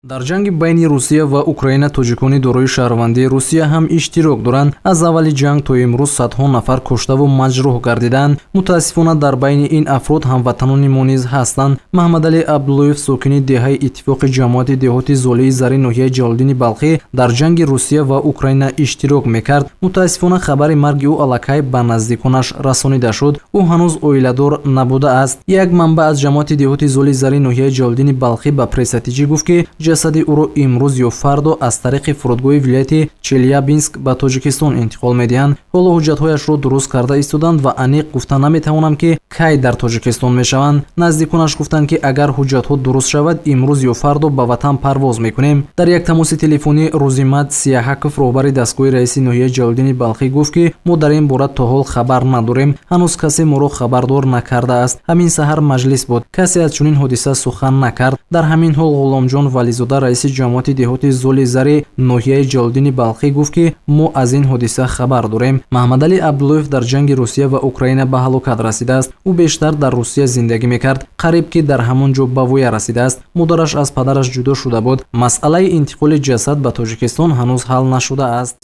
дар ҷанги байни Русия ва Украина тоҷикони дорои шаҳрвандии Русия ҳам иштирок доранд. Аз аввали ҷанг то имрӯз садҳо нафар куштаву маҷрӯҳ гардиданд. Мутаассифона дар байни ин афрод ҳамватанони мо низ ҳастанд. Маҳмадалӣ Абдуллоев, сокини деҳаи иттифоқи ҷамоати деҳоти Золии Зари ноҳияи Ҷалолиддини Балхӣ, дар ҷанги Русия ва Украина иштирок мекард. Мутаассифона хабари марги ӯ аллакай ба наздиконаш расонида шуд. ӯ ҳанӯз оиладор набудааст. Як манбаъ аз ҷамоати деҳоти Золии Зари ноҳияи Ҷалолиддини Балхӣ ба пресс-атиҷӣ гуфт, ки ҷасади ӯро имрӯз ё фардо аз тариқи фурудгоҳи вилояти Челябинск ба Тоҷикистон интиқол медиҳанд. ҳоло ҳуҷҷатҳояшро дуруст карда истоданд ва аниқ гуфта наметавонам, ки кай дар Тоҷикистон мешаванд. Наздиконаш гуфтанд, ки агар ҳуҷҷатҳо дуруст шавад, имрӯз ё фардо ба ватан парвоз мекунем. Дар як тамоси телефонӣ Рӯзимат Сияҳаков, роҳбари дастгоҳи раиси ноҳияи Ҷалолиддини Балхӣ, гуфт, ки мо дар ин бора то ҳол хабар надорем. Ҳанӯз касе моро хабардор накардааст. Ҳамин саҳар маҷлис буд. Касе аз чунин ҳодиса сухан накард. Дар ҳамин ҳол Ғуломҷон Вализода, раиси ҷамоати деҳоти Золии Зари ноҳияи Ҷалолиддини Балхӣ, гуфт, ки мо аз ин ҳодиса хабар дорем. Маҳмадалӣ Абдуллоев дар ҷанги Русия ва Украина ба ҳалокат расидааст. ӯ бештар дар Русия зиндагӣ мекард. қариб ки дар ҳамон ҷо ба воя расидааст. модараш аз падараш ҷудо шуда буд. масъалаи интиқоли ҷасад ба Тоҷикистон ҳанӯз ҳал нашудааст.